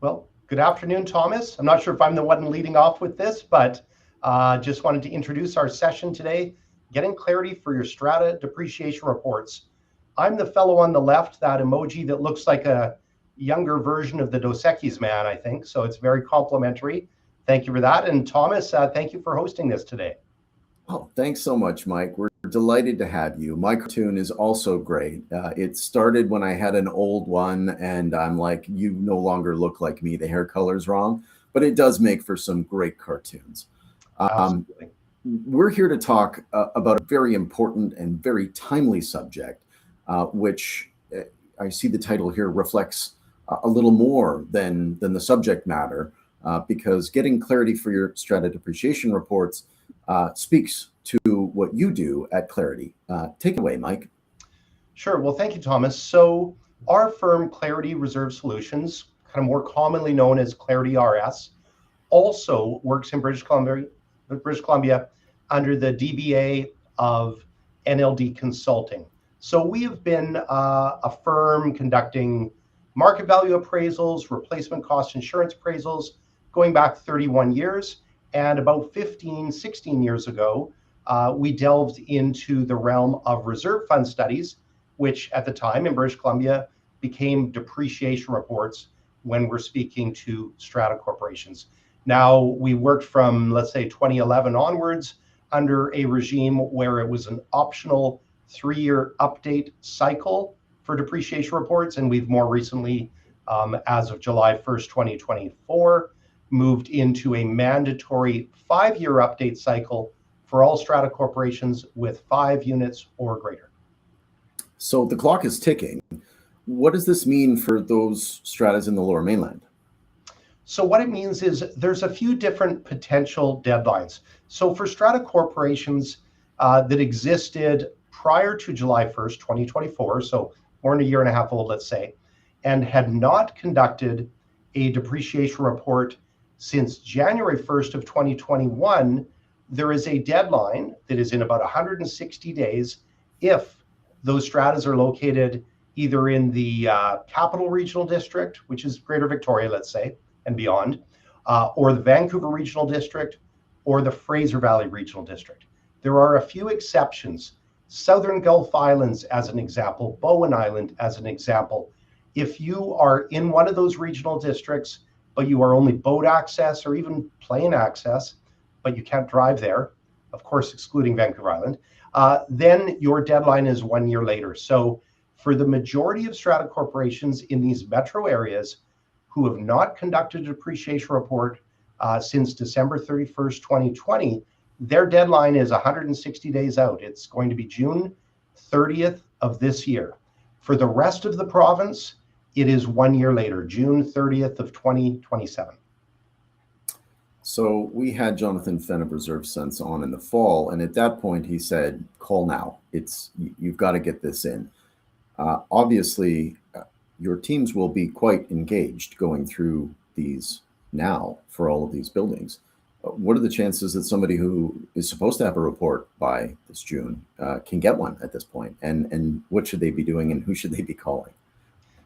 Well, good afternoon, Thomas. I'm not sure if I'm the one leading off with this, but just wanted to introduce our session today, getting clarity for your Strata depreciation reports. I'm the fellow on the left, that emoji that looks like a younger version of the Dos Equis man, I think. So it's very complimentary. Thank you for that. And Thomas, thank you for hosting this today. Oh, thanks so much, Mike. We're delighted to have you. My cartoon is also great. It started when I had an old one, and I'm like, you no longer look like me. The hair color's wrong, but it does make for some great cartoons. Absolutely. We're here to talk about a very important and very timely subject, which I see the title here reflects a little more than the subject matter, because getting clarity for your strata depreciation reports speaks to what you do at Clarity. Take it away, Mike. Sure. Well, thank you, Thomas. So our firm, Clarity Reserve Solutions, kind of more commonly known as Clarity RS, also works in British Columbia under the DBA of NLD Consulting. So we have been a firm conducting market value appraisals, replacement cost insurance appraisals, going back 31 years. And about 15, 16 years ago, we delved into the realm of reserve fund studies, which at the time in British Columbia became depreciation reports when we're speaking to strata corporations. Now, we worked from, let's say, 2011 onwards under a regime where it was an optional 3-year update cycle for depreciation reports. And we've more recently, as of July 1st, 2024, moved into a mandatory 5-year update cycle for all strata corporations with 5 units or greater. So the clock is ticking. What does this mean for those stratas in the Lower Mainland? So what it means is there's a few different potential deadlines. So for strata corporations that existed prior to July 1st, 2024, so more than a year and a half old, let's say, and had not conducted a depreciation report since January 1st of 2021, there is a deadline that is in about 160 days if those stratas are located either in the Capital Regional District, which is Greater Victoria, let's say, and beyond, or the Vancouver Regional District, or the Fraser Valley Regional District. There are a few exceptions. Southern Gulf Islands, as an example, Bowen Island, as an example. If you are in one of those regional districts, but you are only boat access or even plane access, but you can't drive there, of course, excluding Vancouver Island, then your deadline is 1 year later. So for the majority of strata corporations in these metro areas who have not conducted a depreciation report since December 31st, 2020, their deadline is 160 days out. It's going to be June 30th of this year. For the rest of the province, it is 1 year later, June 30th of 2027. So we had Jonathan Fenn of Reserve Sense on in the fall, and at that point he said, call now. You've got to get this in. Obviously, your teams will be quite engaged going through these now for all of these buildings. What are the chances that somebody who is supposed to have a report by this June can get one at this point? And what should they be doing, and who should they be calling?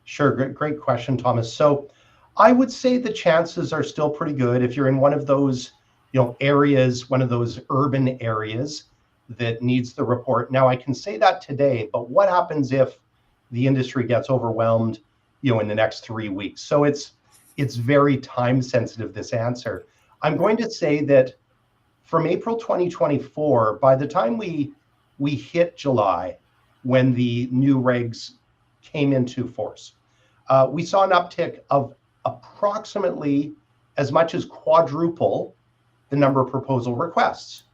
Sure, great question, Thomas. So I would say the chances are still pretty good if you're in one of those, areas, one of those urban areas that needs the report. Now, I can say that today, but what happens if the industry gets overwhelmed, in the next 3 weeks? So it's very time sensitive, this answer. I'm going to say that from April 2024, by the time we hit July, when the new regs came into force, we saw an uptick of approximately as much as quadruple the number of proposal requests.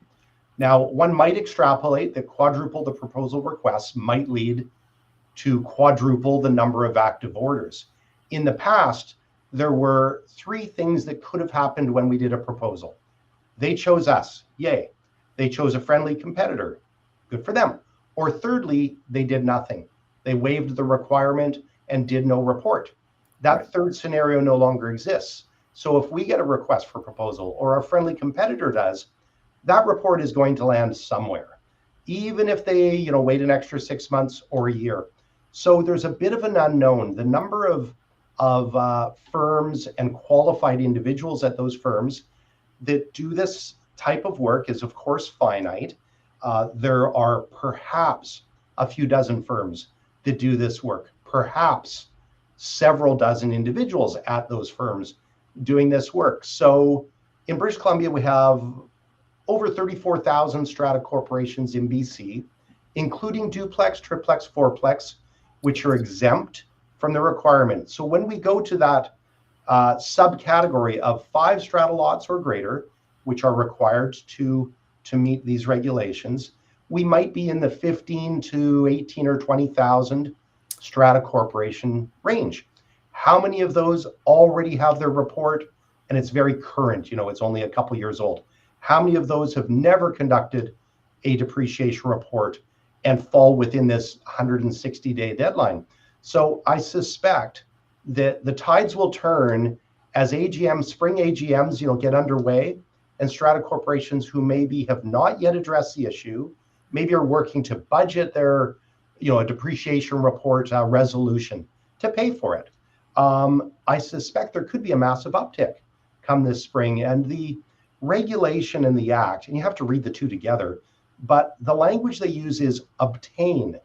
Now, one might extrapolate that quadruple the proposal requests might lead to quadruple the number of active orders. In the past, there were 3 things that could have happened when we did a proposal. They chose us, yay. They chose a friendly competitor, good for them. Or thirdly, they did nothing. They waived the requirement and did no report. That third scenario no longer exists. So if we get a request for proposal or a friendly competitor does, that report is going to land somewhere, even if they wait an extra 6 months or a year. So there's a bit of an unknown. The number of of firms and qualified individuals at those firms that do this type of work is, of course, finite. There are perhaps a few dozen firms that do this work, perhaps several dozen individuals at those firms doing this work. So in British Columbia, we have over 34,000 strata corporations in BC, including duplex, triplex, fourplex, which are exempt from the requirement. So when we go to that subcategory of 5 strata lots or greater, which are required to meet these regulations, we might be in the 15 to 18 or 20,000 strata corporation range. How many of those already have their report and it's very current, it's only a couple years old? How many of those have never conducted a depreciation report and fall within this 160-day deadline? So I suspect that the tides will turn as spring AGMs, get underway, and strata corporations who maybe have not yet addressed the issue, maybe are working to budget their, a depreciation report resolution to pay for it. I suspect there could be a massive uptick come this spring, and the regulation and the act, and you have to read the two together, but the language they use is obtain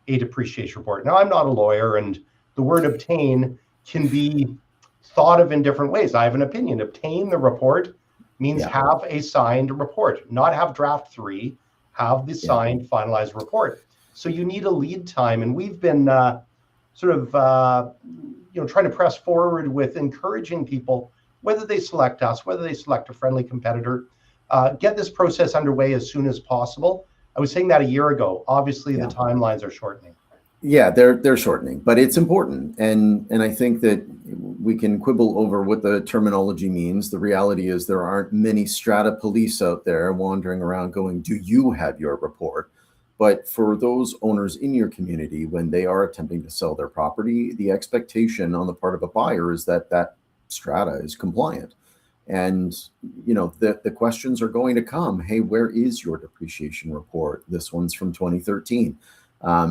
a depreciation report. Now, I'm not a lawyer, and the word obtain can be thought of in different ways. I have an opinion. Obtain the report means have a signed report, not have draft 3, have the signed finalized report. So you need a lead time, and we've been trying to press forward with encouraging people, whether they select us, whether they select a friendly competitor, get this process underway as soon as possible. I was saying that a year ago. Obviously, the timelines are shortening. Yeah, they're shortening, but it's important. And I think that we can quibble over what the terminology means. The reality is there aren't many strata police out there wandering around going, do you have your report? But for those owners in your community, when they are attempting to sell their property, the expectation on the part of a buyer is that that strata is compliant. And, the questions are going to come. Hey, where is your depreciation report? This one's from 2013.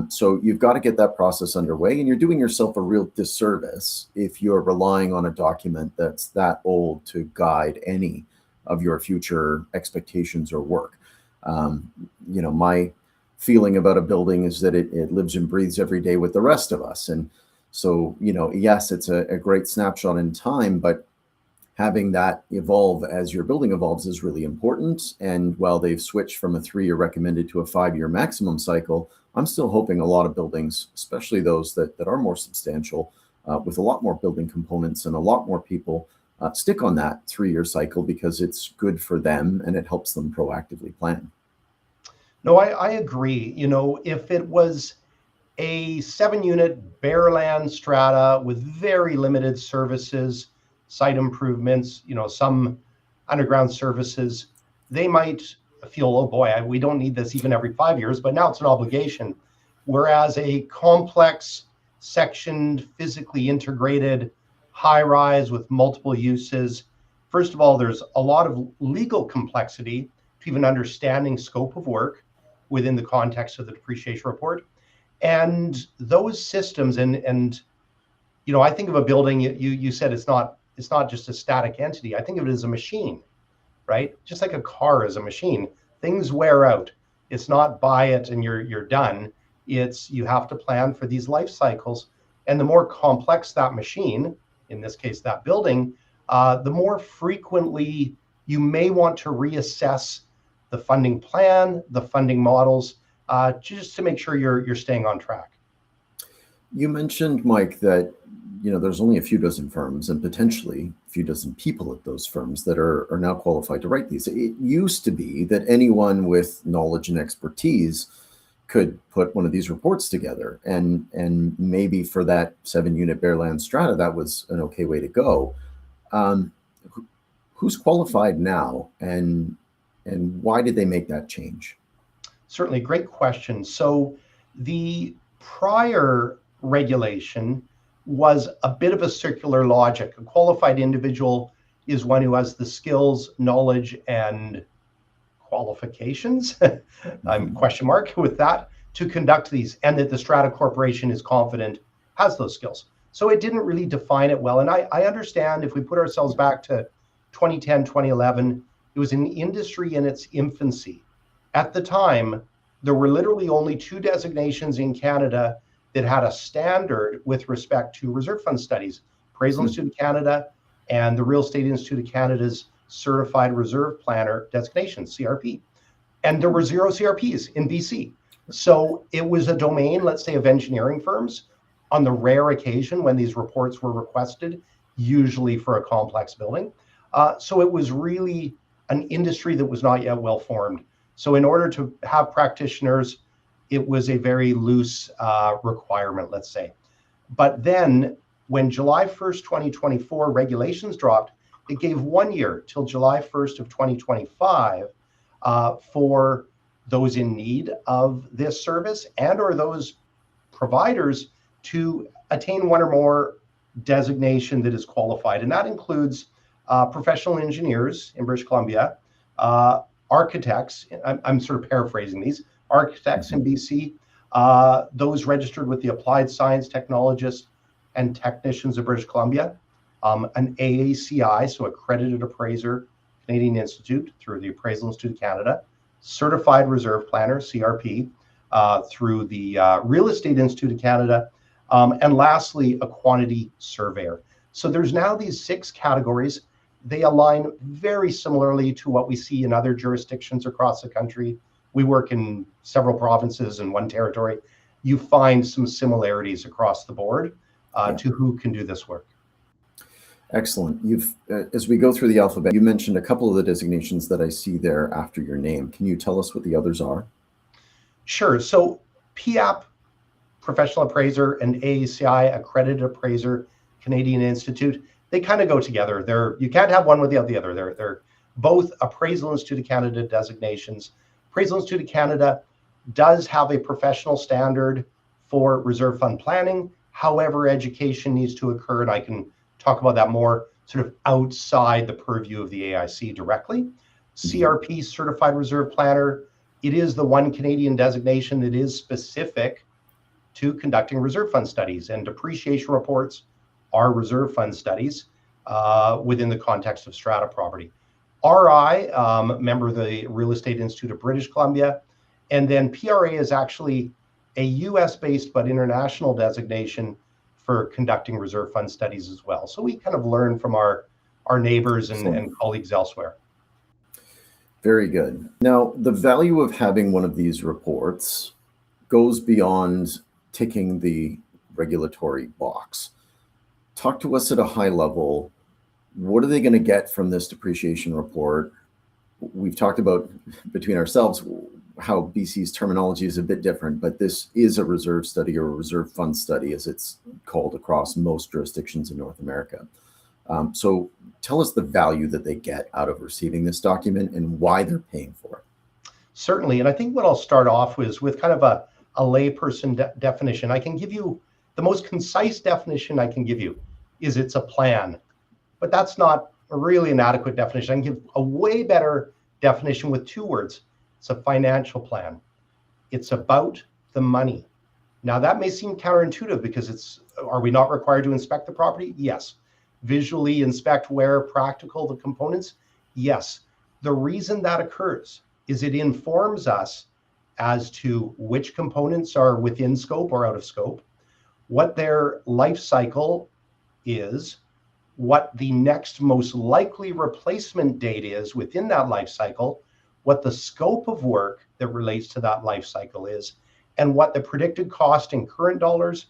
So you've got to get that process underway, and you're doing yourself a real disservice if you're relying on a document that's that old to guide any of your future expectations or work. My feeling about a building is that it lives and breathes every day with the rest of us. And so, yes, it's a great snapshot in time, but having that evolve as your building evolves is really important. And while they've switched from a 3-year recommended to a 5-year maximum cycle, I'm still hoping a lot of buildings, especially those that are more substantial, with a lot more building components and a lot more people, stick on that 3-year cycle because it's good for them and it helps them proactively plan. No, I agree. If it was a 7-unit bare land strata with very limited services, site improvements, some underground services, they might feel, oh boy, we don't need this even every 5 years, but now it's an obligation. Whereas a complex, sectioned, physically integrated high rise with multiple uses, first of all, there's a lot of legal complexity to even understanding scope of work within the context of the depreciation report. And those systems, and I think of a building, you said it's not just a static entity. I think of it as a machine, right? Just like a car is a machine. Things wear out. It's not buy it and you're done. It's you have to plan for these life cycles. And the more complex that machine, in this case, that building, the more frequently you may want to reassess the funding plan, the funding models, just to make sure you're staying on track. You mentioned, Mike, that there's only a few dozen firms and potentially a few dozen people at those firms that are now qualified to write these. It used to be that anyone with knowledge and expertise could put one of these reports together, and maybe for that 7-unit bare land strata, that was an okay way to go. Who's qualified now, and why did they make that change? Certainly, great question. So the prior regulation was a bit of a circular logic. A qualified individual is one who has the skills, knowledge, and qualifications, I'm question mark with that, to conduct these, and that the strata corporation is confident has those skills. So it didn't really define it well. And I understand if we put ourselves back to 2010, 2011, it was an industry in its infancy. At the time, there were literally only two designations in Canada that had a standard with respect to reserve fund studies: Appraisal Institute of Canada and the Real Estate Institute of Canada's Certified Reserve Planner designation, CRP. And there were zero CRPs in BC. So it was a domain, let's say, of engineering firms on the rare occasion when these reports were requested, usually for a complex building. So it was really an industry that was not yet well formed. So in order to have practitioners, it was a very loose requirement, let's say. But then when July 1st, 2024 regulations dropped, it gave 1 year till July 1st of 2025 for those in need of this service and or those providers to attain one or more designation that is qualified. And that includes professional engineers in British Columbia, architects, I'm sort of paraphrasing these, architects in BC, those registered with the Applied Science Technologists and Technicians of British Columbia, an AACI, so accredited appraiser, Canadian Institute through the Appraisal Institute of Canada, Certified Reserve Planner, CRP, through the Real Estate Institute of Canada, and lastly, a quantity surveyor. So there's now these 6 categories. They align very similarly to what we see in other jurisdictions across the country. We work in several provinces and 1 territory. You find some similarities across the board to who can do this work. Excellent. As we go through the alphabet, you mentioned a couple of the designations that I see there after your name. Can you tell us what the others are? Sure. So PAP, Professional Appraiser, and AACI, Accredited Appraiser, Canadian Institute, they kind of go together. You can't have one without the other. They're both Appraisal Institute of Canada designations. Appraisal Institute of Canada does have a professional standard for reserve fund planning. However, education needs to occur, and I can talk about that more sort of outside the purview of the AIC directly. CRP, Certified Reserve Planner, it is the one Canadian designation that is specific to conducting reserve fund studies, and depreciation reports are reserve fund studies within the context of strata property. RI, member of the Real Estate Institute of British Columbia, and then PRA is actually a US-based but international designation for conducting reserve fund studies as well. So we kind of learn from our neighbors and colleagues elsewhere. Very good. Now, the value of having one of these reports goes beyond ticking the regulatory box. Talk to us at a high level. What are they going to get from this depreciation report? We've talked about between ourselves how BC's terminology is a bit different, but this is a reserve study or a reserve fund study, as it's called across most jurisdictions in North America. So tell us the value that they get out of receiving this document and why they're paying for it. Certainly. And I think what I'll start off with kind of a layperson definition. I can give you the most concise definition I can give you is it's a plan, but that's not really an adequate definition. I can give a way better definition with 2 words. It's a financial plan. It's about the money. Now that may seem counterintuitive because are we not required to inspect the property? Yes. Visually inspect where practical the components? Yes. The reason that occurs is it informs us as to which components are within scope or out of scope, what their life cycle is, what the next most likely replacement date is within that life cycle, what the scope of work that relates to that life cycle is, and what the predicted cost in current dollars,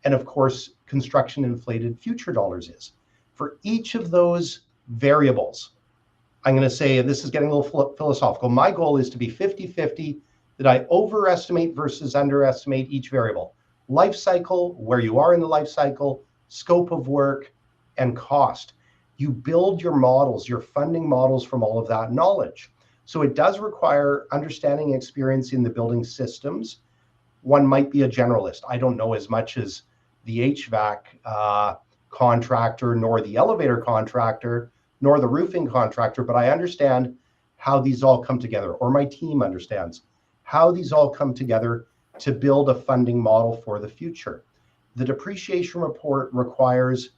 and of course, construction inflated future dollars is. For each of those variables, I'm going to say, and this is getting a little philosophical, my goal is to be 50-50, that I overestimate versus underestimate each variable. Life cycle, where you are in the life cycle, scope of work, and cost. You build your models, your funding models from all of that knowledge. So it does require understanding and experience in the building systems. One might be a generalist. I don't know as much as the HVAC contractor, nor the elevator contractor, nor the roofing contractor, but I understand how these all come together, or my team understands how these all come together to build a funding model for the future. the depreciation report requires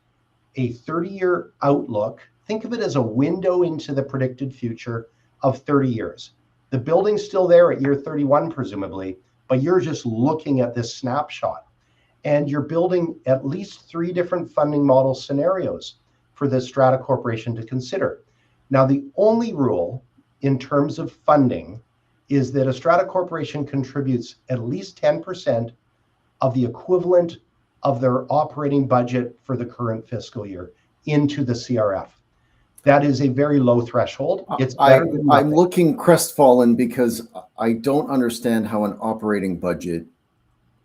a 30-year outlook. Think of it as a window into the predicted future of 30 years. The building's still there at year 31, presumably, but you're just looking at this snapshot. And you're building at least 3 different funding model scenarios for the Strata Corporation to consider. Now, the only rule in terms of funding is that a Strata Corporation contributes at least 10% of the equivalent of their operating budget for the current fiscal year into the CRF. That is a very low threshold. It's better than nothing. I'm looking crestfallen because I don't understand how an operating budget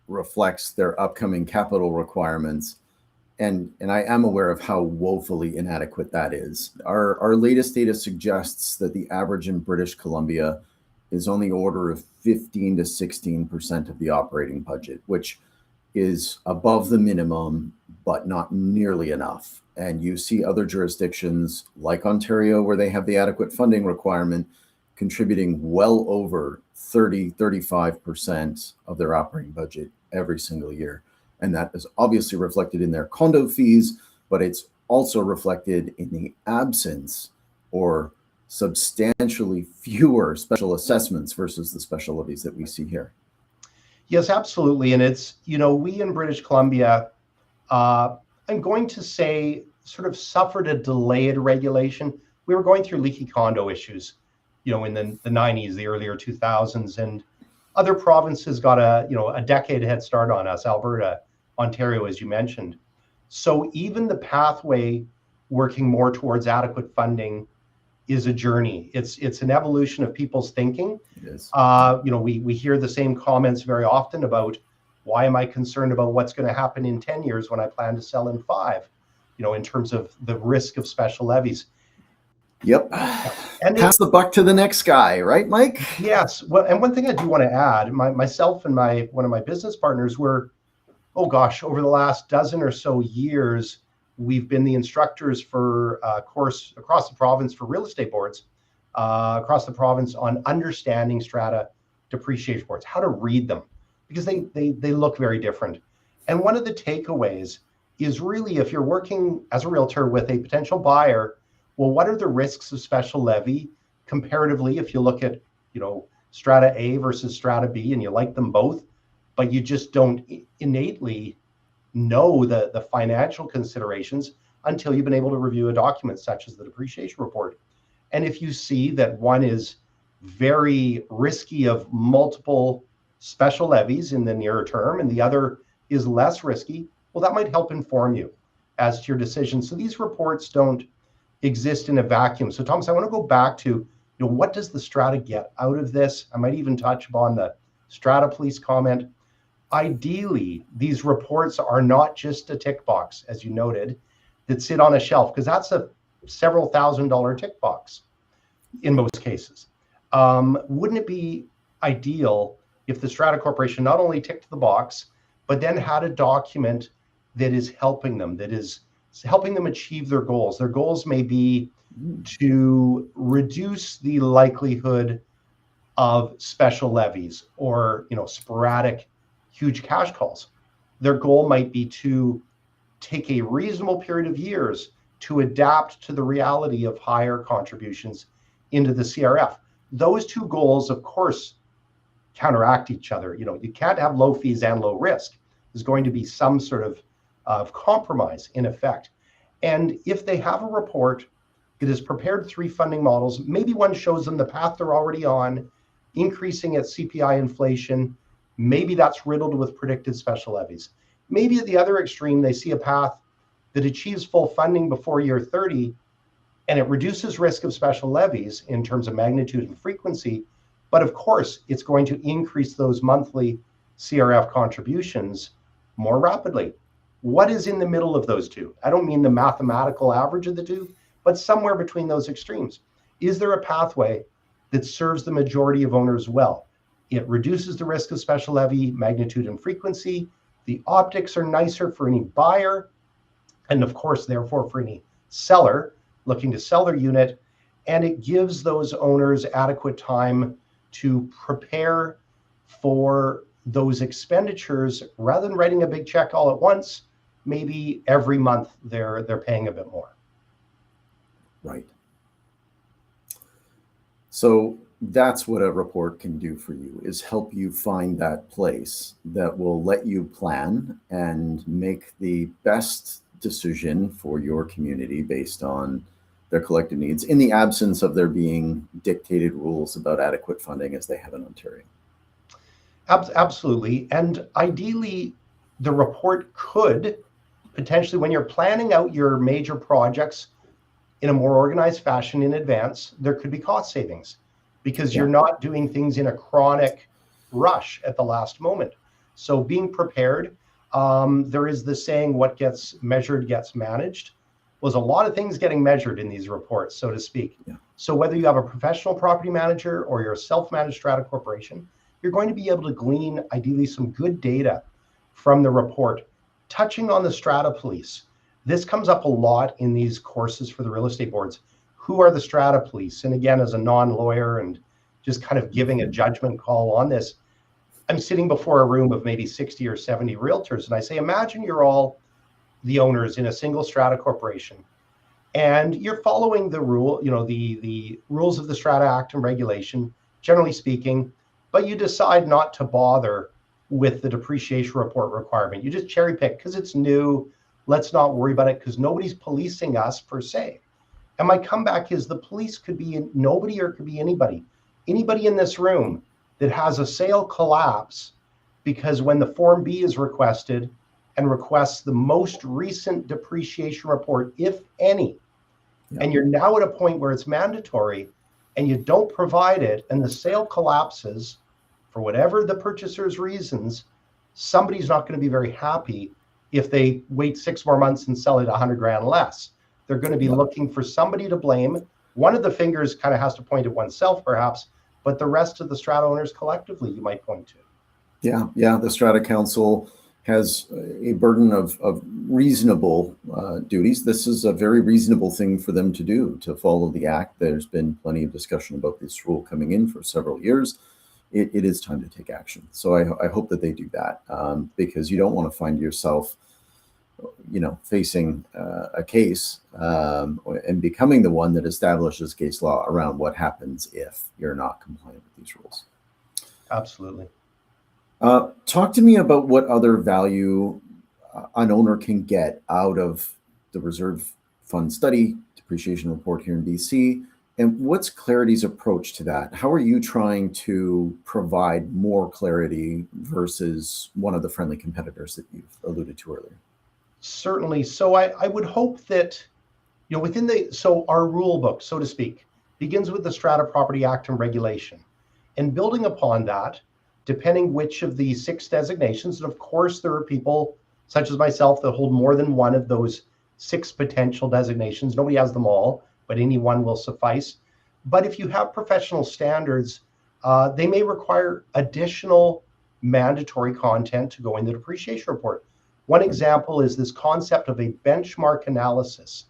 reflects their upcoming capital requirements. And I am aware of how woefully inadequate that is. Our latest data suggests that the average in British Columbia is on the order of 15 to 16% of the operating budget, which is above the minimum, but not nearly enough. And you see other jurisdictions like Ontario, where they have the adequate funding requirement, contributing well over 30, 35% of their operating budget every single year. And that is obviously reflected in their condo fees, but it's also reflected in the absence or substantially fewer special assessments versus the special levies that we see here. Yes, absolutely. And it's, we in British Columbia, I'm going to say, sort of suffered a delayed regulation. We were going through leaky condo issues, in the 90s, the earlier 2000s, and other provinces got a decade head start on us, Alberta, Ontario, as you mentioned. So even the pathway working more towards adequate funding is a journey. It's an evolution of people's thinking. It is. We hear the same comments very often about, why am I concerned about what's going to happen in 10 years when I plan to sell in 5, in terms of the risk of special levies. Yep. And pass the buck to the next guy, right, Mike? Yes. Well, and one thing I do want to add, myself and one of my business partners were, over the last dozen or so years, we've been the instructors for a course across the province for real estate boards, across the province, on understanding strata depreciation reports, how to read them, because they look very different. And one of the takeaways is really, if you're working as a realtor with a potential buyer, well, what are the risks of special levy comparatively? If you look at, strata A versus strata B, and you like them both, but you just don't innately know the financial considerations until you've been able to review a document such as the depreciation report. And if you see that one is very risky of multiple special levies in the nearer term and the other is less risky, well, that might help inform you as to your decision. So these reports don't exist in a vacuum. So Thomas, I want to go back to, what does the strata get out of this? I might even touch upon the strata police comment. Ideally, these reports are not just a tick box, as you noted, that sit on a shelf, because that's a several $1,000 tick box in most cases. Wouldn't it be ideal if the Strata Corporation not only ticked the box, but then had a document that is helping them, achieve their goals? Their goals may be to reduce the likelihood of special levies or, sporadic huge cash calls. Their goal might be to take a reasonable period of years to adapt to the reality of higher contributions into the CRF. Those two goals, of course, counteract each other. You can't have low fees and low risk. There's going to be some sort of compromise in effect. And if they have a report that has prepared 3 funding models, maybe one shows them the path they're already on, increasing at CPI inflation. Maybe that's riddled with predicted special levies. Maybe at the other extreme, they see a path that achieves full funding before year 30, and it reduces risk of special levies in terms of magnitude and frequency. But of course, it's going to increase those monthly CRF contributions more rapidly. What is in the middle of those two? I don't mean the mathematical average of the two, but somewhere between those extremes. Is there a pathway that serves the majority of owners well? It reduces the risk of special levy, magnitude and frequency. The optics are nicer for any buyer, and of course, therefore, for any seller looking to sell their unit. And it gives those owners adequate time to prepare for those expenditures, rather than writing a big check all at once, maybe every month they're paying a bit more. Right. So that's what a report can do for you, is help you find that place that will let you plan and make the best decision for your community based on their collective needs, in the absence of there being dictated rules about adequate funding as they have in Ontario. Absolutely. And ideally, the report could potentially, when you're planning out your major projects in a more organized fashion in advance, there could be cost savings because you're not doing things in a chronic rush at the last moment. So being prepared, there is the saying, what gets measured gets managed. Was a lot of things getting measured in these reports, so to speak. Yeah. So whether you have a professional property manager or you're a self-managed strata corporation, you're going to be able to glean ideally some good data from the report. Touching on the strata police, this comes up a lot in these courses for the real estate boards. Who are the strata police? And again, as a non-lawyer and just kind of giving a judgment call on this, I'm sitting before a room of maybe 60 or 70 realtors, and I say, imagine you're all the owners in a single strata corporation, and you're following the rule, the rules of the Strata Act and regulation, generally speaking, but you decide not to bother with the depreciation report requirement. You just cherry pick because it's new. Let's not worry about it because nobody's policing us per se. And my comeback is the police could be nobody, or it could be anybody in this room that has a sale collapse because when the Form B is requested and requests the most recent depreciation report, if any, and you're now at a point where it's mandatory and you don't provide it and the sale collapses for whatever the purchaser's reasons, somebody's not going to be very happy if they wait 6 more months and sell it $100,000 less. They're going to be looking for somebody to blame. One of the fingers kind of has to point at oneself, perhaps, but the rest of the strata owners collectively you might point to. Yeah. The Strata Council has a burden of reasonable duties. This is a very reasonable thing for them to do, to follow the act. There's been plenty of discussion about this rule coming in for several years. It is time to take action. So I hope that they do that, because you don't want to find yourself, facing a case and becoming the one that establishes case law around what happens if you're not compliant with these rules. Absolutely. Talk to me about what other value an owner can get out of the reserve fund study depreciation report here in BC, and what's Clarity's approach to that? How are you trying to provide more clarity versus one of the friendly competitors that you've alluded to earlier? Certainly. So I would hope that, so our rule book, so to speak, begins with the Strata Property Act and regulation. And building upon that, depending which of the 6 designations, and of course there are people such as myself that hold more than one of those 6 potential designations. Nobody has them all, but any one will suffice. But if you have professional standards, they may require additional mandatory content to go in the depreciation report. One example is this concept of a benchmark analysis.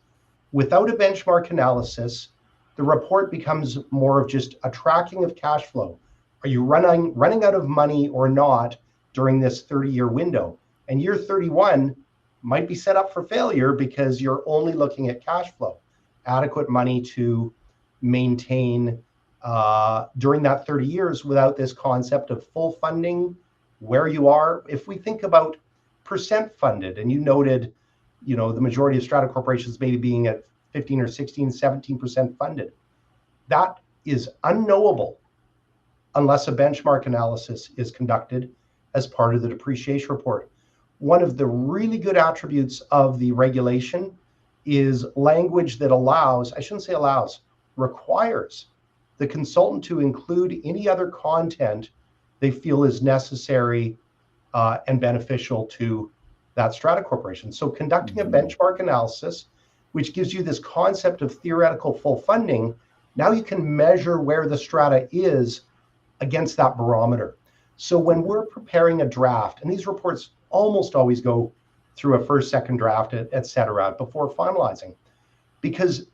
Without a benchmark analysis, the report becomes more of just a tracking of cash flow. Are you running out of money or not during this 30-year window? And year 31 might be set up for failure because you're only looking at cash flow, adequate money to maintain during that 30 years without this concept of full funding, where you are. If we think about percent funded, and you noted, the majority of strata corporations maybe being at 15 or 16, 17% funded, that is unknowable unless a benchmark analysis is conducted as part of the depreciation report. One of the really good attributes of the regulation is language that requires the consultant to include any other content they feel is necessary and beneficial to that strata corporation. So conducting a benchmark analysis, which gives you this concept of theoretical full funding, now you can measure where the strata is against that barometer. So when we're preparing a draft, and these reports almost always go through a first, second draft, et cetera, before finalizing, because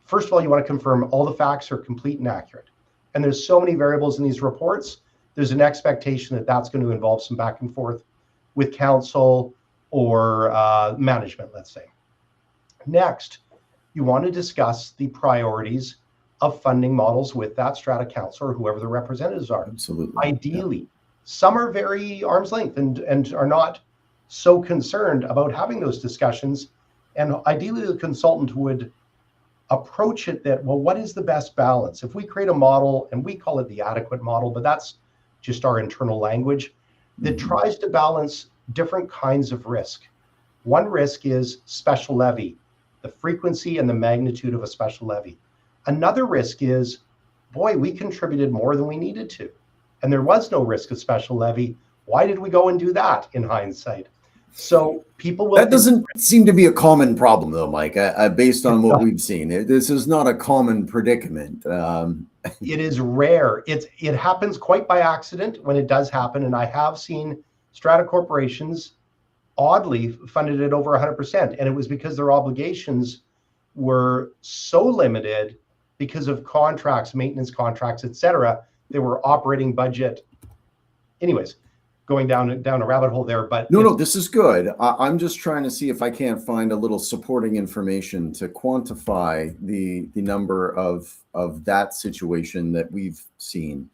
first of all, you want to confirm all the facts are complete and accurate. And there's so many variables in these reports there's an expectation that that's going to involve some back and forth with counsel or management, let's say. Next, you want to discuss the priorities of funding models with that strata council or whoever the representatives are. Absolutely. Ideally, some are very arm's length and are not so concerned about having those discussions. And ideally, the consultant would approach it that, well, what is the best balance? If we create a model, and we call it the adequate model, but that's just our internal language, that tries to balance different kinds of risk. One risk is special levy, the frequency and the magnitude of a special levy. Another risk is, boy, we contributed more than we needed to, and there was no risk of special levy. Why did we go and do that in hindsight? So people will. That doesn't seem to be a common problem, though, Mike. Based on what we've seen, this is not a common predicament. It is rare. It happens quite by accident when it does happen, and I have seen strata corporations oddly funded at over 100%, and it was because their obligations were so limited because of contracts, maintenance contracts, etc. They were operating budget. Anyways, going down a rabbit hole there, but no, this is good. I'm just trying to see if I can't find a little supporting information to quantify the number of that situation that we've seen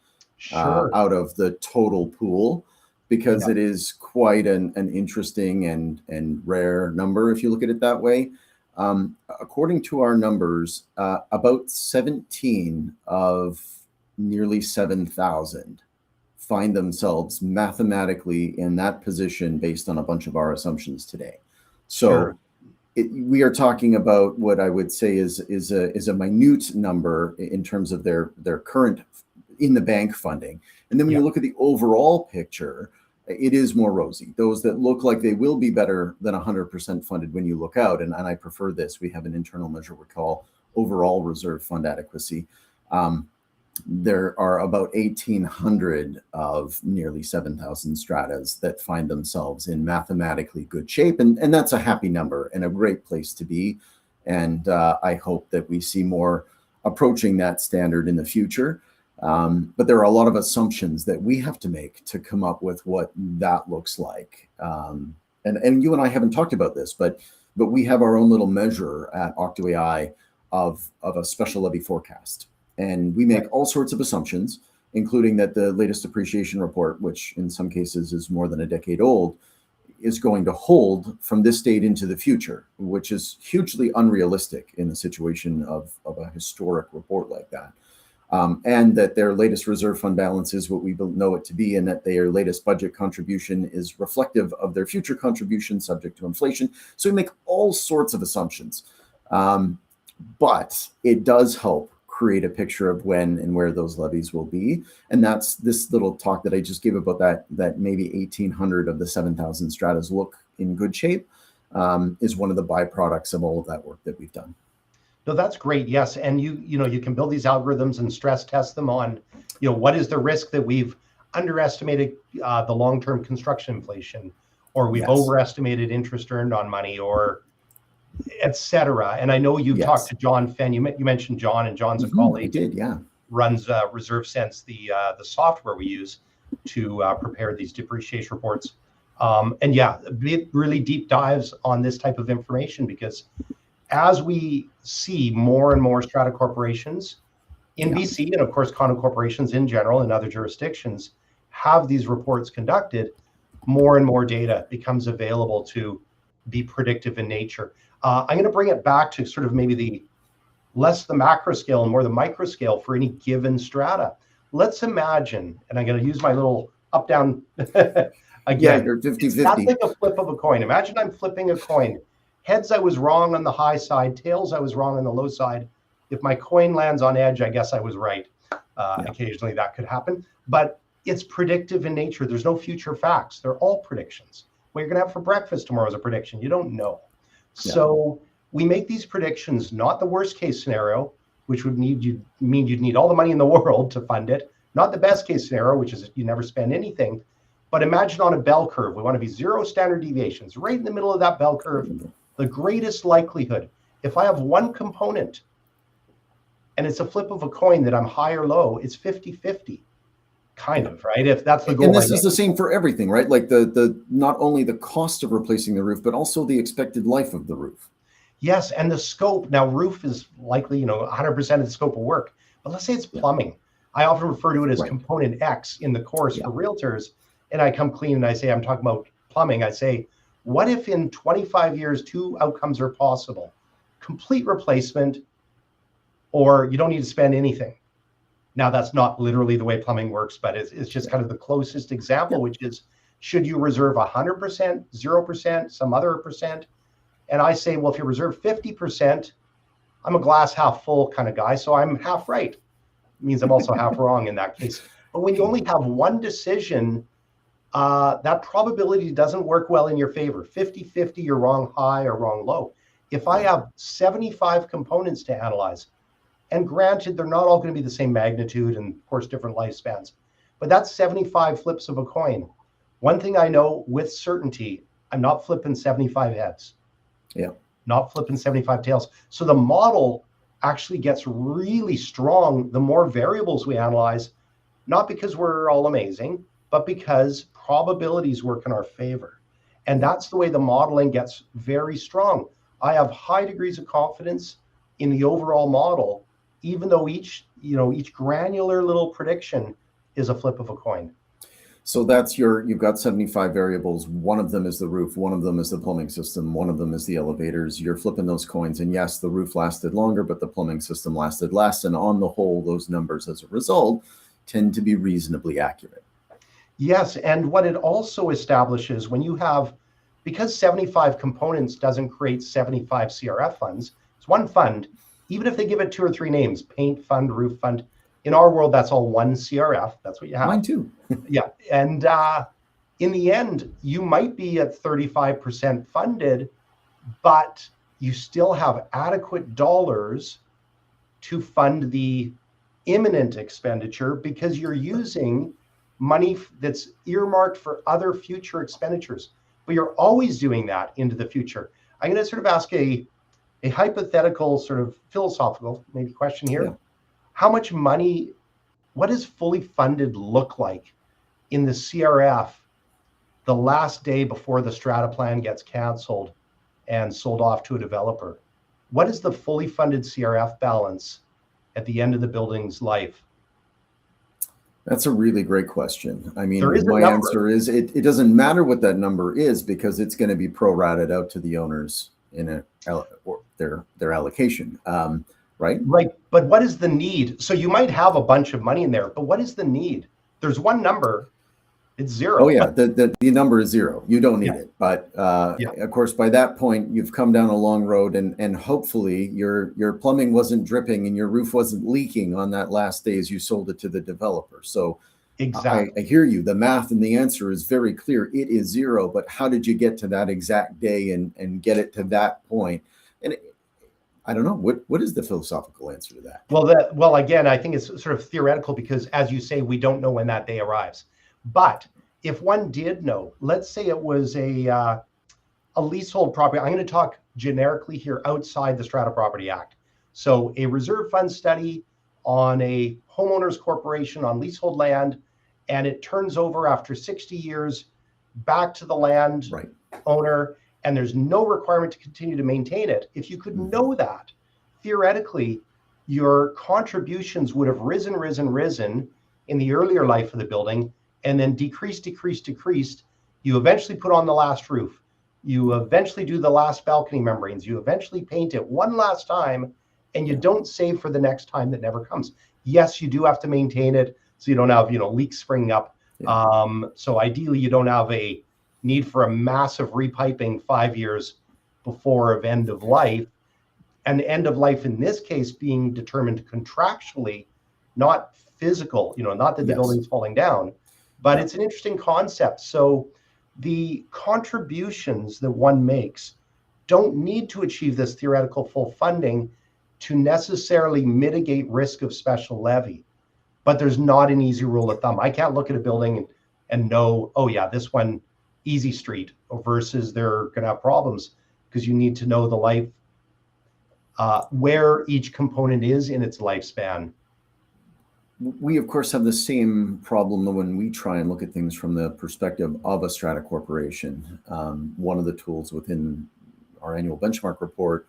out of the total pool, because it is quite an interesting and rare number if you look at it that way. According to our numbers, about 17 of nearly 7,000 find themselves mathematically in that position based on a bunch of our assumptions today. So we are talking about what I would say is a minute number in terms of their current in the bank funding. And then when you look at the overall picture, it is more rosy. Those that look like they will be better than 100% funded when you look out, and I prefer this. We have an internal measure we call overall reserve fund adequacy. There are about 1,800 of nearly 7,000 stratas that find themselves in mathematically good shape. And that's a happy number and a great place to be. And I hope that we see more approaching that standard in the future. But there are a lot of assumptions that we have to make to come up with what that looks like. And you and I haven't talked about this, but we have our own little measure at OctoAI of a special levy forecast. And we make all sorts of assumptions, including that the latest depreciation report, which in some cases is more than a decade old, is going to hold from this date into the future, which is hugely unrealistic in the situation of a historic report like that. And that their latest reserve fund balance is what we know it to be, and that their latest budget contribution is reflective of their future contribution subject to inflation. So we make all sorts of assumptions. But it does help create a picture of when and where those levies will be. And that's this little talk that I just gave about that maybe 1,800 of the 7,000 stratas look in good shape, is one of the byproducts of all of that work that we've done. No, that's great. Yes. And you can build these algorithms and stress test them on, what is the risk that we've underestimated the long-term construction inflation, or we've overestimated interest earned on money, or et cetera. And I know you've talked to John Fenn. You mentioned John, and John's a colleague. I did, yeah. Runs Reserve Sense, the software we use to prepare these depreciation reports. And really deep dives on this type of information, because as we see more and more strata corporations in BC, and of course condo corporations in general in other jurisdictions have these reports conducted, more and more data becomes available to be predictive in nature. I'm going to bring it back to sort of maybe the less the macro scale and more the micro scale for any given strata. Let's imagine, and I'm going to use my little up down again. Yeah, you're 50-50. That's like a flip of a coin. Imagine I'm flipping a coin. Heads, I was wrong on the high side. Tails, I was wrong on the low side. If my coin lands on edge, I guess I was right. Occasionally that could happen, but it's predictive in nature. There's no future facts. They're all predictions. What you're going to have for breakfast tomorrow is a prediction. You don't know. So we make these predictions, not the worst case scenario, which would mean you'd need all the money in the world to fund it. Not the best case scenario, which is you never spend anything. But imagine on a bell curve, we want to be zero standard deviations, right in the middle of that bell curve. The greatest likelihood, if I have one component and it's a flip of a coin that I'm high or low, it's 50-50. kind of, right? If that's the goal. And this is the same for everything, right? Like the not only the cost of replacing the roof, but also the expected life of the roof. Yes, and the scope. Now, roof is likely, 100% of the scope of work. But let's say it's plumbing. I often refer to it as component X in the course for realtors. And I come clean and I say, I'm talking about plumbing. I say, what if in 25 years, two outcomes are possible? Complete replacement, or you don't need to spend anything. Now, that's not literally the way plumbing works, but it's just kind of the closest example, which is, should you reserve 100%, 0%, some other percent? And I say, well, if you reserve 50%, I'm a glass half full kind of guy, so I'm half right. It means I'm also half wrong in that case. But when you only have one decision, that probability doesn't work well in your favor. 50-50, you're wrong high or wrong low. If I have 75 components to analyze, and granted, they're not all going to be the same magnitude and, of course, different lifespans, but that's 75 flips of a coin. One thing I know with certainty, I'm not flipping 75 heads. Yeah. Not flipping 75 tails. So the model actually gets really strong the more variables we analyze, not because we're all amazing, but because probabilities work in our favor. And that's the way the modeling gets very strong. I have high degrees of confidence in the overall model, even though each granular little prediction is a flip of a coin. So that's you've got 75 variables. One of them is the roof. One of them is the plumbing system. One of them is the elevators. You're flipping those coins. And yes, the roof lasted longer, but the plumbing system lasted less. And on the whole, those numbers as a result tend to be reasonably accurate. Yes. And what it also establishes when you have, because 75 components doesn't create 75 CRF funds, it's one fund. Even if they give it 2 or 3 names, paint fund, roof fund, in our world, that's all one CRF. That's what you have. Mine too. Yeah. And in the end, you might be at 35% funded, but you still have adequate dollars to fund the imminent expenditure because you're using money that's earmarked for other future expenditures. But you're always doing that into the future. I'm going to sort of ask a hypothetical, sort of philosophical maybe question here. Yeah. How much money, what does fully funded look like in the CRF the last day before the Strata plan gets canceled and sold off to a developer? What is the fully funded CRF balance at the end of the building's life? That's a really great question. I mean, my answer is it doesn't matter what that number is because it's going to be prorated out to the owners in their allocation. Right? Right. But what is the need? So you might have a bunch of money in there, but what is the need? There's one number. It's zero. Oh, yeah. The number is zero. You don't need it. But of course, by that point, you've come down a long road and hopefully your plumbing wasn't dripping and your roof wasn't leaking on that last day as you sold it to the developer. So exactly. I hear you. The math and the answer is very clear. It is zero. But how did you get to that exact day and get it to that point? And I don't know. What is the philosophical answer to that? Well, again, I think it's sort of theoretical because, as you say, we don't know when that day arrives. But if one did know, let's say it was a leasehold property. I'm going to talk generically here outside the Strata Property Act. So a reserve fund study on a homeowners corporation on leasehold land, and it turns over after 60 years back to the land owner. And there's no requirement to continue to maintain it. If you could know that, theoretically, your contributions would have risen in the earlier life of the building, and then decreased. You eventually put on the last roof. You eventually do the last balcony membranes. You eventually paint it one last time, and you don't save for the next time that never comes. Yes, you do have to maintain it so you don't have leaks springing up. Yeah. So ideally, you don't have a need for a massive repiping 5 years before of end of life, and the end of life in this case being determined contractually, not physical, not that the building's falling down, but it's an interesting concept. So the contributions that one makes don't need to achieve this theoretical full funding to necessarily mitigate risk of special levy, but there's not an easy rule of thumb. I can't look at a building and know, oh yeah, this one easy street versus they're going to have problems, because you need to know the life, where each component is in its lifespan. We, of course, have the same problem when we try and look at things from the perspective of a strata corporation. One of the tools within our annual benchmark report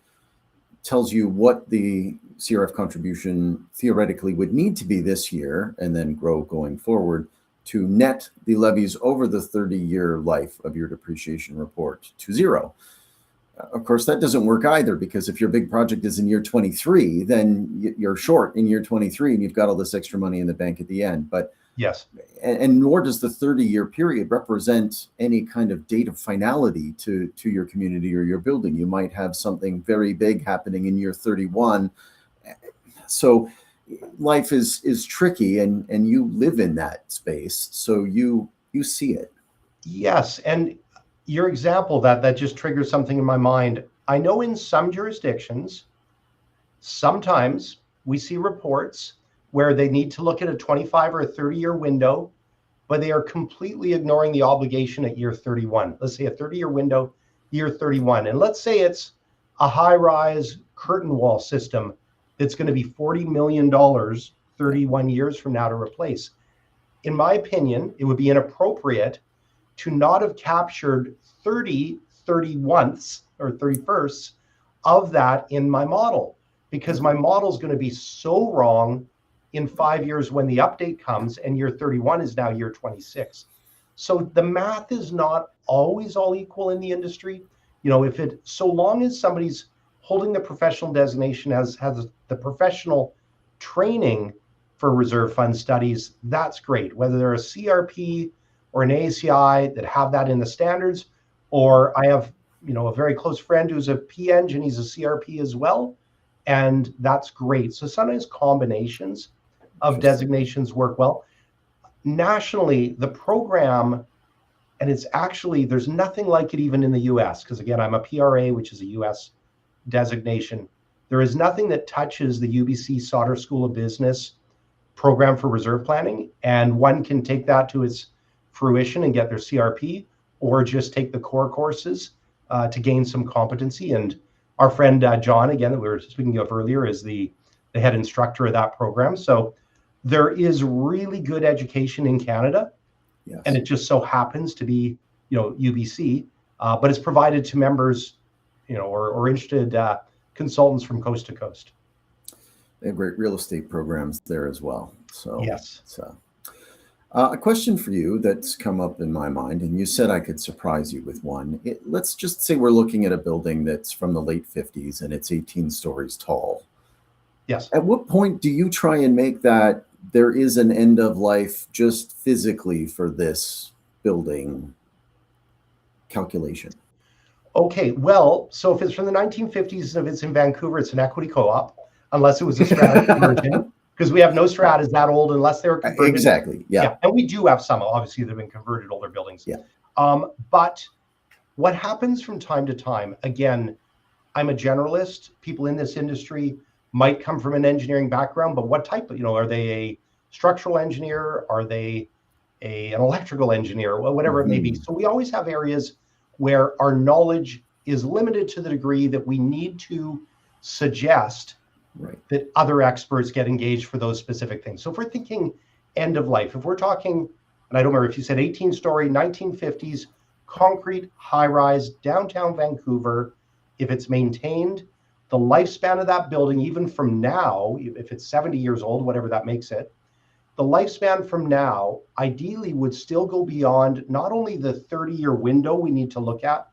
tells you what the CRF contribution theoretically would need to be this year and then grow going forward to net the levies over the 30-year life of your depreciation report to zero. Of course, that doesn't work either, because if your big project is in year 23, then you're short in year 23 and you've got all this extra money in the bank at the end. But yes, and nor does the 30-year period represent any kind of date of finality to your community or your building. You might have something very big happening in year 31. So life is tricky, and you live in that space, so you see it. yes. And your example, that just triggers something in my mind. I know in some jurisdictions, sometimes we see reports where they need to look at a 25 or a 30-year window, but they are completely ignoring the obligation at year 31. Let's say a 30-year window, year 31. And let's say it's a high-rise curtain wall system that's going to be $40 million 31 years from now to replace. In my opinion, it would be inappropriate to not have captured 31ths or 31sts of that in my model, because my model is going to be so wrong in 5 years when the update comes, and year 31 is now year 26. So the math is not always all equal in the industry. So long as somebody's holding the professional designation, has the professional training for reserve fund studies, that's great. Whether they're a CRP or an ACI that have that in the standards, or I have a very close friend who's a PEng and he's a CRP as well, and that's great. So sometimes combinations of designations work well. Nationally, the program, and it's actually, there's nothing like it even in the US, because again, I'm a PRA, which is a US designation. There is nothing that touches the UBC Sauder School of Business program for reserve planning, and one can take that to its fruition and get their CRP, or just take the core courses to gain some competency. And our friend John, again, that we were speaking of earlier, is the head instructor of that program. So there is really good education in Canada, Yes. And it just so happens to be, UBC, but it's provided to members, or interested consultants from coast to coast. They have great real estate programs there as well. So yes. A question for you that's come up in my mind, and you said I could surprise you with one. Let's just say we're looking at a building that's from the late 50s and it's 18 stories tall. Yes. At what point do you try and make that there is an end of life just physically for this building calculation? Okay, well, so if it's from the 1950s and if it's in Vancouver, it's an equity co-op, unless it was a strata conversion, because we have no stratas that old unless they were converted. Exactly, yeah. And we do have some, obviously, that have been converted older buildings. Yeah. But what happens from time to time, again, I'm a generalist. People in this industry might come from an engineering background, but what type of, are they a structural engineer? Are they an electrical engineer? Well, whatever it may be. So we always have areas where our knowledge is limited to the degree that we need to suggest that other experts get engaged for those specific things. So if we're thinking end of life, if we're talking, and I don't remember if you said 18-story, 1950s, concrete, high-rise, downtown Vancouver, if it's maintained, the lifespan of that building, even from now, if it's 70 years old, whatever that makes it, the lifespan from now ideally would still go beyond not only the 30-year window we need to look at,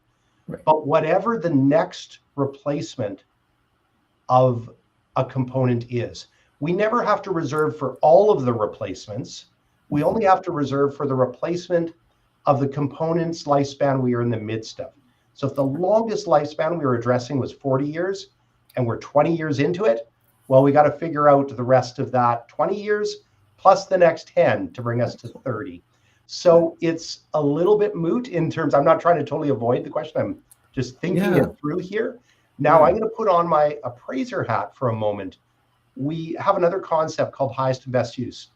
but whatever the next replacement of a component is. We never have to reserve for all of the replacements. We only have to reserve for the replacement of the component's lifespan we are in the midst of. So if the longest lifespan we were addressing was 40 years and we're 20 years into it, well, we got to figure out the rest of that 20 years plus the next 10 to bring us to 30. So it's a little bit moot in terms, I'm not trying to totally avoid the question. I'm just thinking it through here. Now I'm going to put on my appraiser hat for a moment. We have another concept called highest and best use.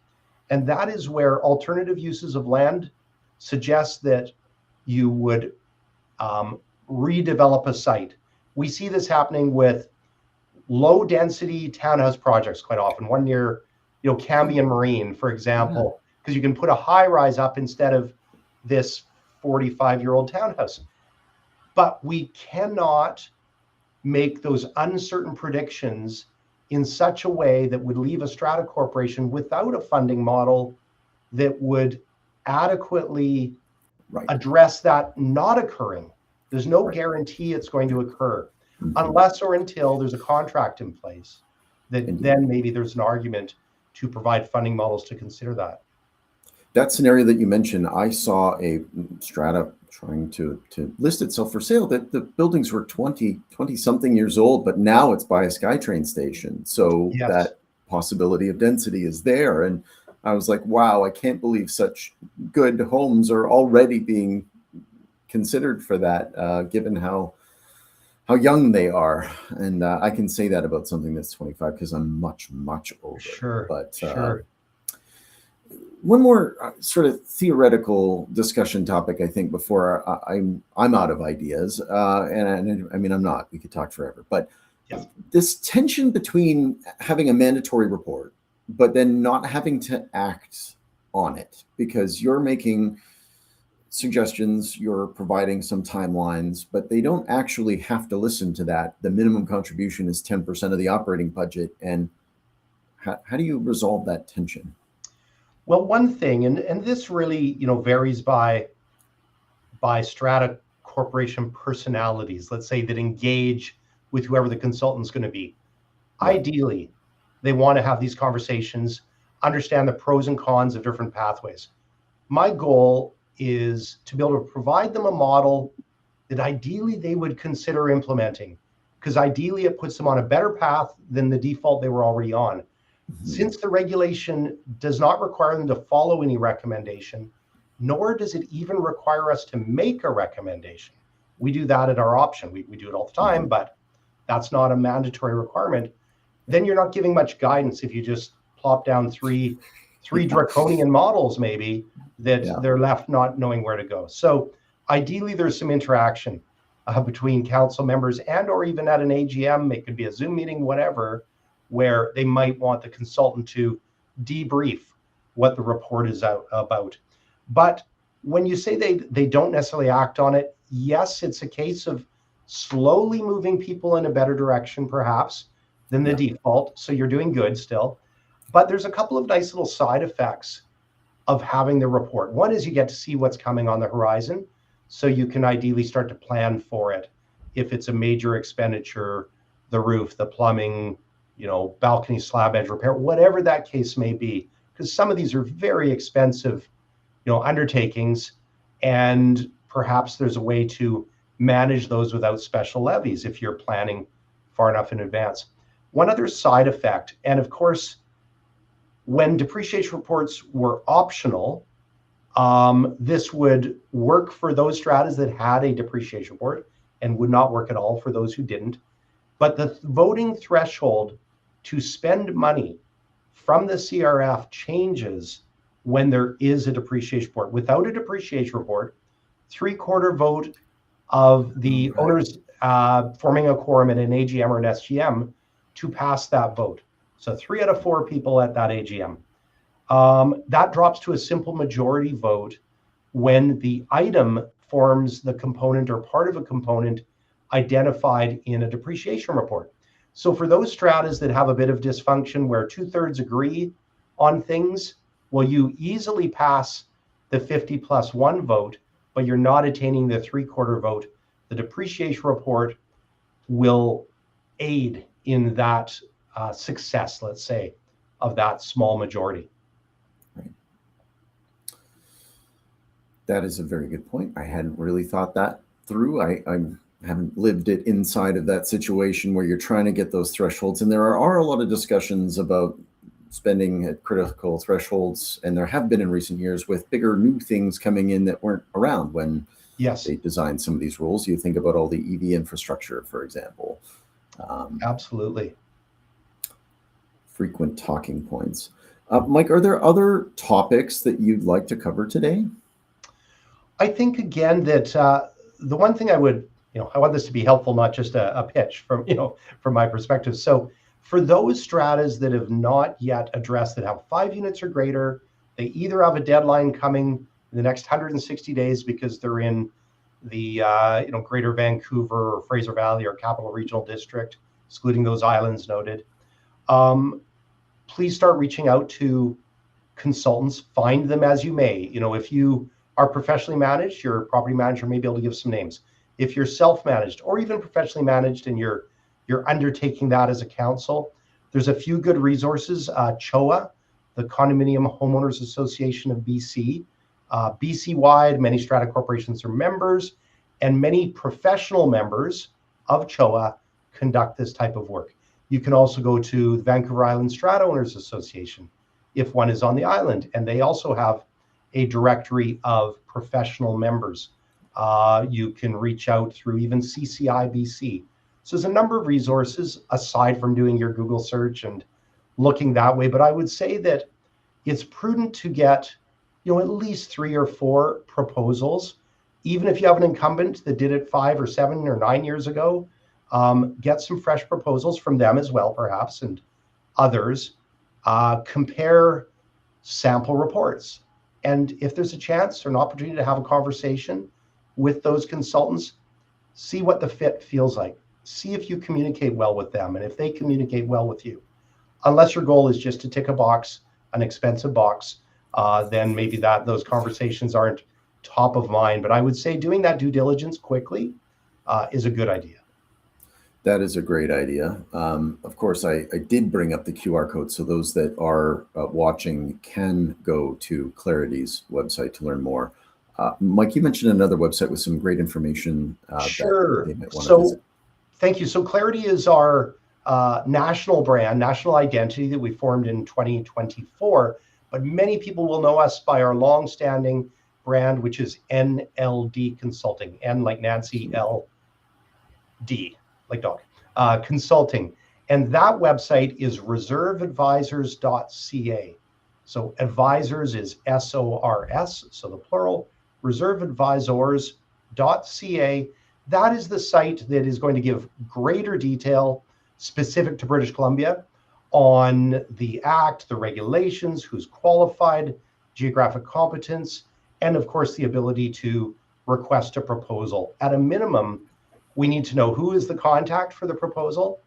And that is where alternative uses of land suggest that you would redevelop a site. We see this happening with low density townhouse projects quite often. One near Cambion Marine, for example, because you can put a high rise up instead of this 45-year-old townhouse. But we cannot make those uncertain predictions in such a way that would leave a strata corporation without a funding model that would adequately address that not occurring. There's no guarantee it's going to occur unless or until there's a contract in place that then maybe there's an argument to provide funding models to consider that. That scenario that you mentioned, I saw a strata trying to list itself for sale, that the buildings were 20 something years old, but now it's by a SkyTrain station. So that possibility of density is there. And I was like, wow, I can't believe such good homes are already being considered for that, given how young they are. And I can say that about something that's 25 because I'm much older. Sure. But one more sort of theoretical discussion topic, I think, before I'm out of ideas. And I mean, I'm not. We could talk forever. But this tension between having a mandatory report, but then not having to act on it because you're making suggestions, you're providing some timelines, but they don't actually have to listen to that. The minimum contribution is 10% of the operating budget. And how do you resolve that tension? Well, one thing, and this really, varies by strata corporation personalities, let's say, that engage with whoever the consultant's going to be. Ideally, they want to have these conversations, understand the pros and cons of different pathways. My goal is to be able to provide them a model that ideally they would consider implementing, because ideally it puts them on a better path than the default they were already on. Since the regulation does not require them to follow any recommendation, nor does it even require us to make a recommendation. We do that at our option. We do it all the time, but that's not a mandatory requirement. Then you're not giving much guidance if you just plop down three draconian models, maybe, that they're left not knowing where to go. So ideally, there's some interaction between council members and or even at an AGM. It could be a Zoom meeting, whatever, where they might want the consultant to debrief what the report is about. But when you say they don't necessarily act on it, yes, it's a case of slowly moving people in a better direction, perhaps, than the default. So you're doing good still. But there's a couple of nice little side effects of having the report. One is you get to see what's coming on the horizon, so you can ideally start to plan for it. If it's a major expenditure, the roof, the plumbing, balcony slab edge repair, whatever that case may be, because some of these are very expensive, undertakings, and perhaps there's a way to manage those without special levies if you're planning far enough in advance. One other side effect, and of course, when depreciation reports were optional, this would work for those stratas that had a depreciation report and would not work at all for those who didn't. But the voting threshold to spend money from the CRF changes when there is a depreciation report. Without a depreciation report, 3/4 vote of the owners forming a quorum at an AGM or an SGM to pass that vote. So 3 out of 4 people at that AGM. That drops to a simple majority vote when the item forms the component or part of a component identified in a depreciation report. So for those stratas that have a bit of dysfunction where 2/3 agree on things, well, you easily pass the 50+1 vote, but you're not attaining the 3/4 vote. The depreciation report will aid in that success, let's say, of that small majority. Right. That is a very good point. I hadn't really thought that through. I haven't lived it inside of that situation where you're trying to get those thresholds. And there are a lot of discussions about spending at critical thresholds, and there have been in recent years with bigger new things coming in that weren't around when they designed some of these rules. You think about all the EV infrastructure, for example. Absolutely. Frequent talking points. Mike, are there other topics that you'd like to cover today? I think, again, that the one thing I would, I want this to be helpful, not just a pitch from my perspective. So For those stratas that have not yet addressed, that have 5 units or greater, they either have a deadline coming in the next 160 days because they're in the Greater Vancouver or Fraser Valley or Capital Regional District, excluding those islands noted. Please start reaching out to consultants. Find them as you may. If you are professionally managed, your property manager may be able to give some names. If you're self-managed or even professionally managed and you're undertaking that as a council, there's a few good resources. CHOA, the Condominium Homeowners Association of BC, BC-wide, many strata corporations are members, and many professional members of CHOA conduct this type of work. You can also go to the Vancouver Island Strata Owners Association if one is on the island, and they also have a directory of professional members. You can reach out through even CCI BC. So there's a number of resources aside from doing your Google search and looking that way. But I would say that it's prudent to get, at least 3 or 4 proposals. Even if you have an incumbent that did it 5 or 7 or 9 years ago, get some fresh proposals from them as well, perhaps, and others. Compare sample reports. And if there's a chance or an opportunity to have a conversation with those consultants, see what the fit feels like. See if you communicate well with them and if they communicate well with you. Unless your goal is just to tick a box, an expensive box, then maybe those conversations aren't top of mind. But I would say doing that due diligence quickly is a good idea. That is a great idea. Of course, I did bring up the QR code, so those that are watching can go to Clarity's website to learn more. Mike, you mentioned another website with some great information. Sure. That they might want to visit. Thank you. So Clarity is our national brand, national identity that we formed in 2024. But many people will know us by our long-standing brand, which is NLD Consulting. N like Nancy, L D like dog. Consulting. And that website is reserveadvisors.ca. So advisors is SORS, so the plural, reserveadvisors.ca. That is the site that is going to give greater detail specific to British Columbia on the Act, the regulations, who's qualified, geographic competence, and of course the ability to request a proposal. At a minimum, we need to know who is the contact for the proposal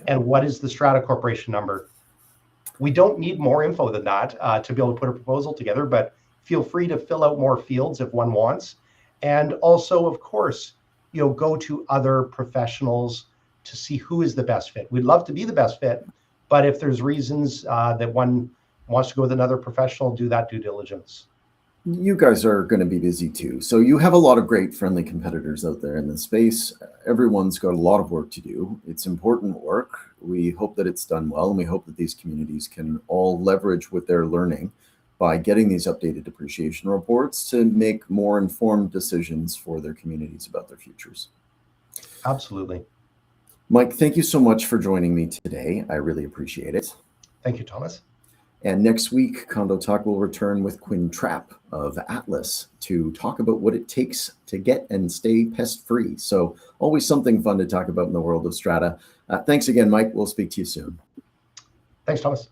and what is the Strata Corporation number. We don't need more info than that to be able to put a proposal together, but feel free to fill out more fields if one wants. And also, of course, go to other professionals to see who is the best fit. We'd love to be the best fit, but if there's reasons that one wants to go with another professional, do that due diligence. You guys are going to be busy too. So you have a lot of great friendly competitors out there in the space. Everyone's got a lot of work to do. It's important work. We hope that it's done well, and we hope that these communities can all leverage what they're learning by getting these updated depreciation reports to make more informed decisions for their communities about their futures. Absolutely. Mike, thank you so much for joining me today. I really appreciate it. Thank you, Thomas. And next week, Condo Talk will return with Quinn Trapp of Atlas to talk about what it takes to get and stay pest-free. So always something fun to talk about in the world of strata. Thanks again, Mike. We'll speak to you soon. Thanks, Thomas.